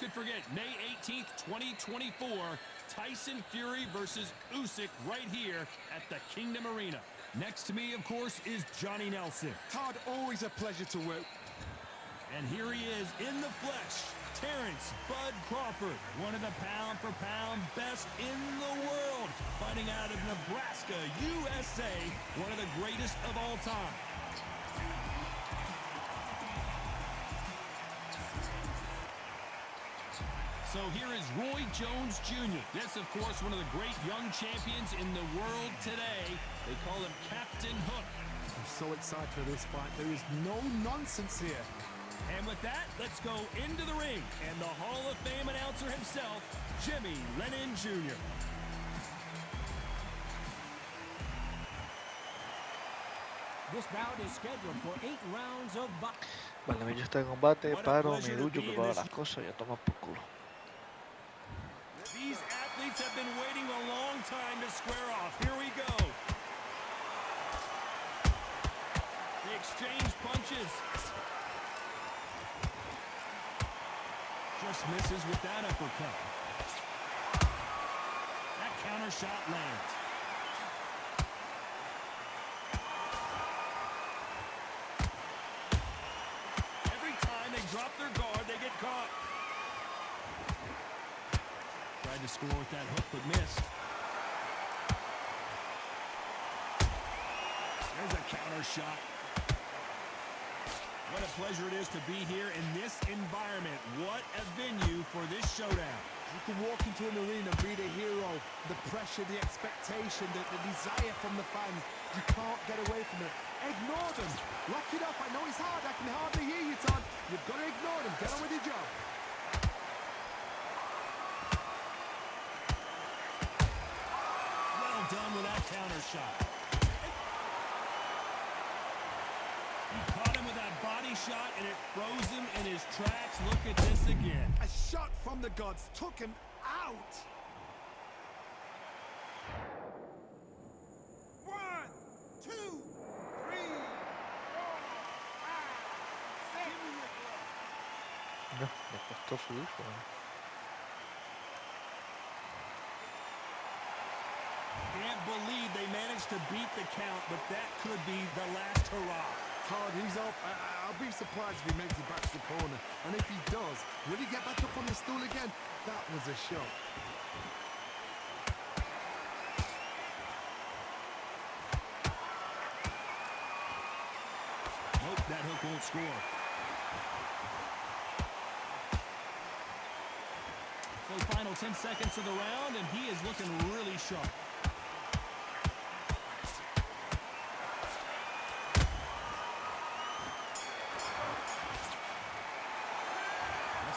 could forget May 18th, 2024, Tyson Fury versus Usyk right here at the Kingdom Arena. Next to me, of course, is Johnny Nelson. Todd, always a pleasure to work. And here he is in the flesh, Terrence Bud Crawford, one of the pound-for-pound best in the world, fighting out of Nebraska, USA, one of the greatest of all time. So here is Roy Jones Jr. This, of course, one of the great young champions in the world today. They call him Captain Hook. I'm so excited for this fight. There is no nonsense here. And with that, let's go into the ring. And the Hall of Fame announcer himself, Jimmy Lennon Jr. This bout is scheduled for 8 rounds of boxing. Vale, me este combate, paro, me ducho, preparo las cosas y a tomar por culo. These athletes have been waiting a long time to square off. Here we go. They exchange punches. Just misses with that uppercut. That counter shot lands. Every time they drop their guard, they get caught. Tried to score with that hook, but missed. There's a counter shot. What a pleasure it is to be here in this environment. What a venue for this showdown. You can walk into an arena, be the hero, the pressure, the expectation, the desire from the fans. You can't get away from it. Ignore them. Lock it up. I know it's hard. I can hardly hear you, Todd. You've got to ignore them. Get on with your job. Well done with that counter shot. He caught him with that body shot, and it froze him in his tracks. Look at this again. A shot from the gods took him out. 1, 2, 3, 4, 5, 6. No, me costó su hijo. Can't believe they managed to beat the count, but that could be the last hurrah. Todd, he's up. I'll be surprised if he makes it back to the corner. And if he does, will he get back up on the stool again? That was a shot. Nope, that hook won't score. So final 10 seconds of the round, and he is looking really sharp.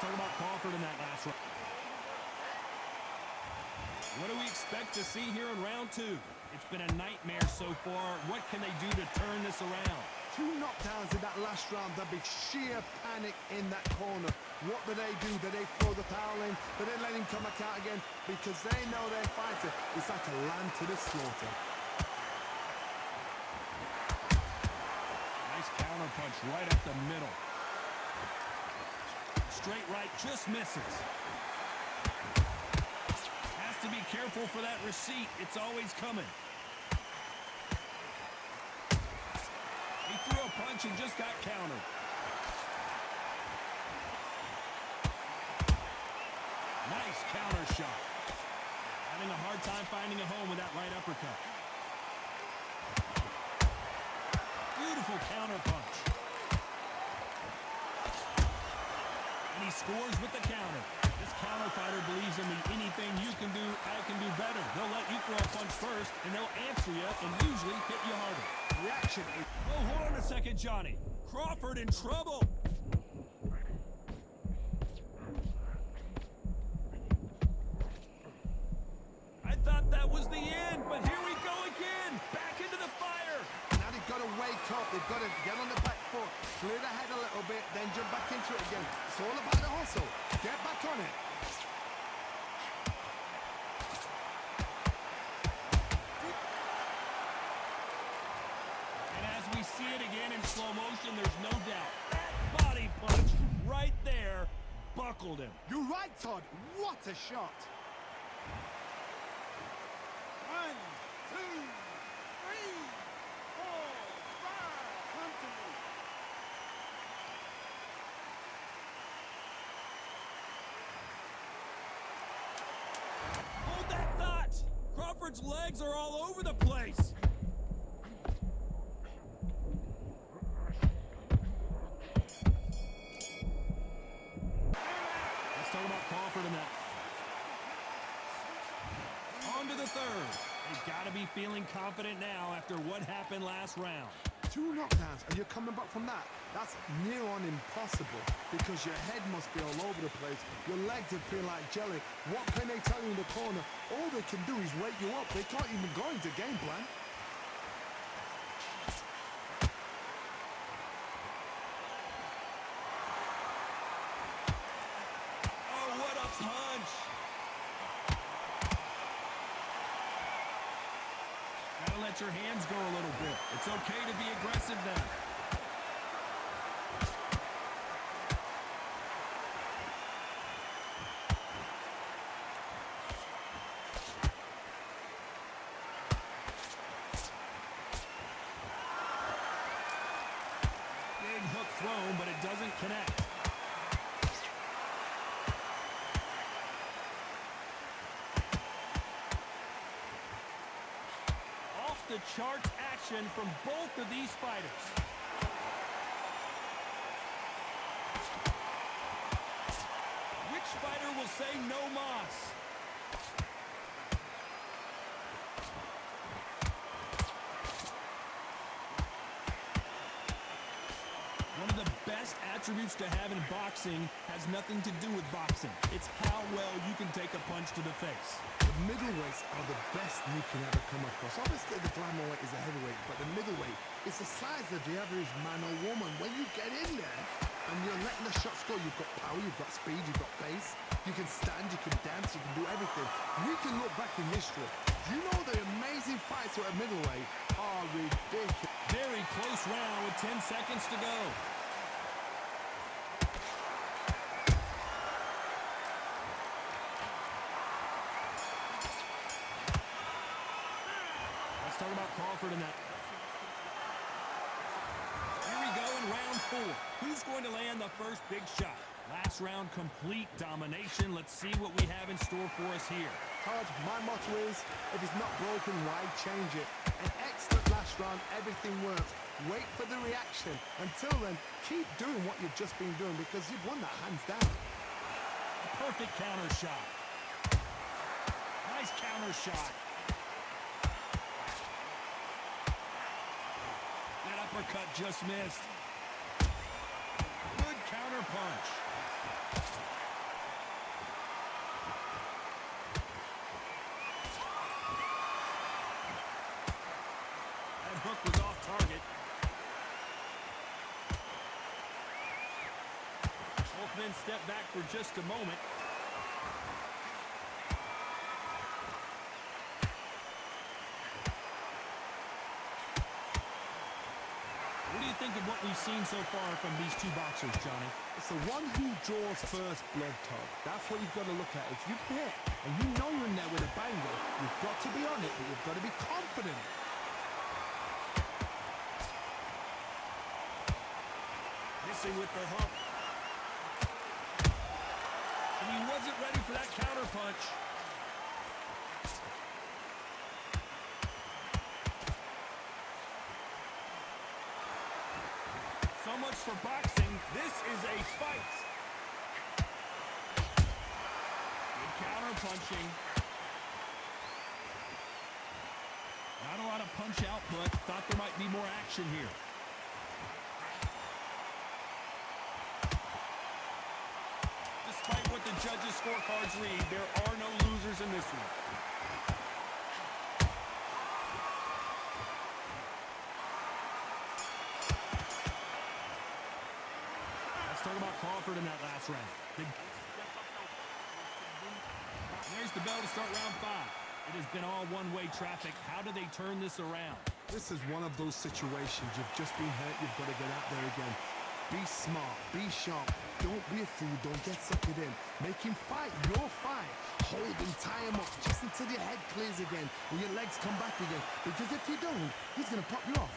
Talk about Crawford in that last round. What do we expect to see here in round 2? It's been a nightmare so far. What can they do to turn this around? 2 knockdowns in that last round. There'll be sheer panic in that corner. What do? Do they throw the towel in? Do they let him come back out again? Because they know their fighter is like a lamb to the slaughter. Nice counter punch right up the middle. Straight right, just misses. Has to be careful for that receipt. It's always coming. He threw a punch and just got countered. Nice counter shot. Having a hard time finding a home with that right uppercut. Beautiful counter punch. And he scores with the counter. This counter fighter believes in me. Anything you can do, I can do better. They'll let you throw a punch first, and they'll answer you and usually hit you harder. Reaction. Oh, hold on a second, Johnny. Crawford in trouble. I thought that was the end, but here we go again. Back into the fire. Now they've got to wake up. They've got to get on the back foot, clear the head a little bit, then jump back into it again. It's all about the hustle. Get back on it. And as we see it again in slow motion, there's no doubt. That body punch right there buckled him. You're right, Todd. What a shot. 1, 2, 3, 4, 5. Come to me. Hold that thought. Crawford's legs are all over the place. Let's talk about Crawford and that. On to the third. They've got to be feeling confident now after what happened last round. 2 knockdowns and you're coming back from that. That's near on impossible because your head must be all over the place. Your legs would feel like jelly. What can they tell you in the corner? All they can do is wake you up. They can't even go into game plan. Oh, what a punch. Gotta let your hands go a little bit. It's okay to be aggressive now. Big hook thrown, but it doesn't connect. Off the charts action from both of these fighters. Which fighter will say no mas? One of the best attributes to have in boxing has nothing to do with boxing. It's how well you can take a punch to the face. The middleweights are the best you can ever come across. Obviously, the glamour weight is a heavyweight, but the middleweight is the size of the average man or woman. When you get in there and you're letting the shots go, you've got power, you've got speed, you've got pace. You can stand, you can dance, you can do everything. We can look back in history. You know the amazing fights at a middleweight are ridiculous. Very close round with 10 seconds to go. Let's talk about Crawford and that. Here we go in round 4. Who's going to land the first big shot? Last round, complete domination. Let's see what we have in store for us here. Todd, my motto is, if it's not broken, why change it? An excellent last round, everything works. Wait for the reaction. Until then, keep doing what you've just been doing because you've won that hands down. Perfect counter shot. Nice counter shot. That uppercut just missed. Good counter punch. That hook was off target. Both men step back for just a moment. What do you think of what we've seen so far from these two boxers, Johnny? It's the one who draws first blood, Todd. That's what you've got to look at. If you hit and you know you're in there with a banger, you've got to be on it, but you've got to be confident. Missing with the hook. And he wasn't ready for that counter punch. So much for boxing. This is a fight. Good counter punching. Not a lot of punch output. Thought there might be more action here. Despite what the judges' scorecards read, there are no losers in this one. Let's talk about Crawford in that last round. There's the bell to start round 5. It has been all one-way traffic. How do they turn this around? This is one of those situations. You've just been hurt. You've got to get out there again. Be smart, be sharp. Don't be a fool, don't get suckered in. Make him fight your fight. Hold him, tie him up, just until your head clears again and your legs come back again. Because if you don't, he's going to pop you off.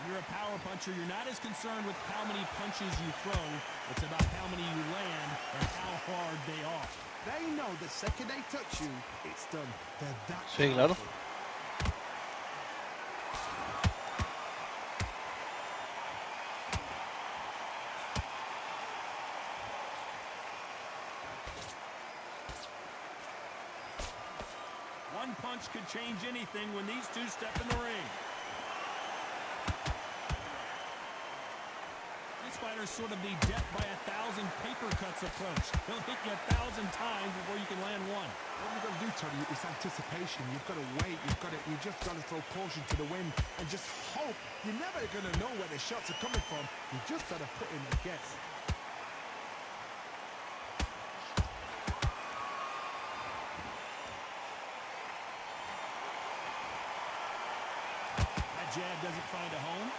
When you're a power puncher, you're not as concerned with how many punches you throw. It's about how many you land and how hard they are. They know the second they touch you, it's done. They're that Sí, claro. powerful. One punch could change anything when these two step in the ring. This fighter's sort of the death by 1,000 paper cuts approach. He'll hit you 1,000 times before you can land one. What you've got to do, Tony, is anticipation. You've got to wait. You just got to throw caution to the wind and just hope. You're never going to know where the shots are coming from. You just got to put in a guess. That jab doesn't find a home.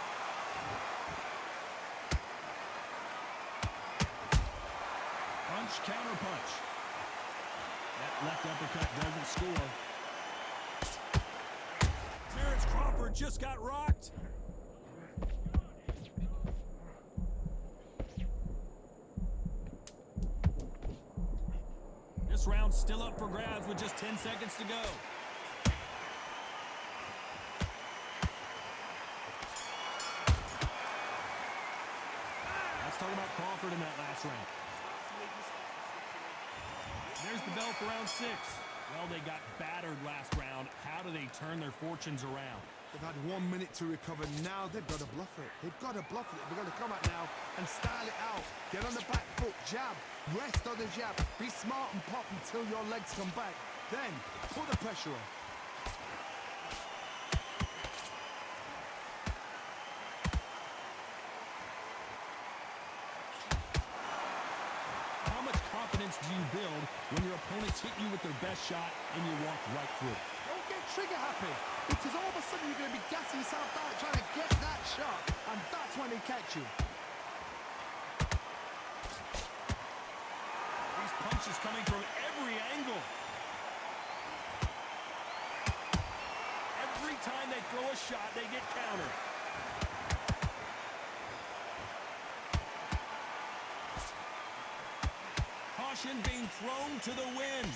Punch, counter punch. That left uppercut doesn't score. Terrence Crawford just got rocked. This round's still up for grabs with just 10 seconds to go. Let's talk about Crawford in that last round. There's the bell for round 6. Well, they got battered last round. How do they turn their fortunes around? They've had 1 minute to recover. Now they've got to bluff it. They've got to bluff it. They've got to come out now and style it out. Get on the back foot, jab, rest on the jab. Be smart and pop until your legs come back. Then put the pressure on. How much confidence do you build when your opponents hit you with their best shot and you walk right through it? Don't get trigger happy, because all of a sudden you're going to be gassing yourself out trying to get that shot, and that's when they catch you. These punches coming from every angle. Every time they throw a shot, they get countered. Caution being thrown to the wind.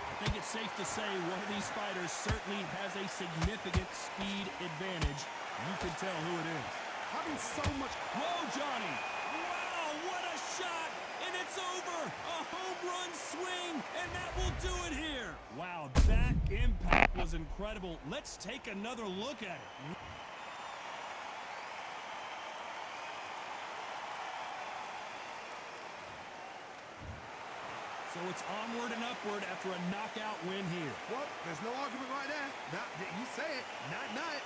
I think it's safe to say one of these fighters certainly has a significant speed advantage. You can tell who it is. Having so much... Whoa, Johnny! Wow, what a shot! And it's over! A home run swing, and that will do it here! Wow, that impact was incredible. Let's take another look at it. So it's onward and upward after a knockout win here. What? There's no argument right there. You say it. Night-night.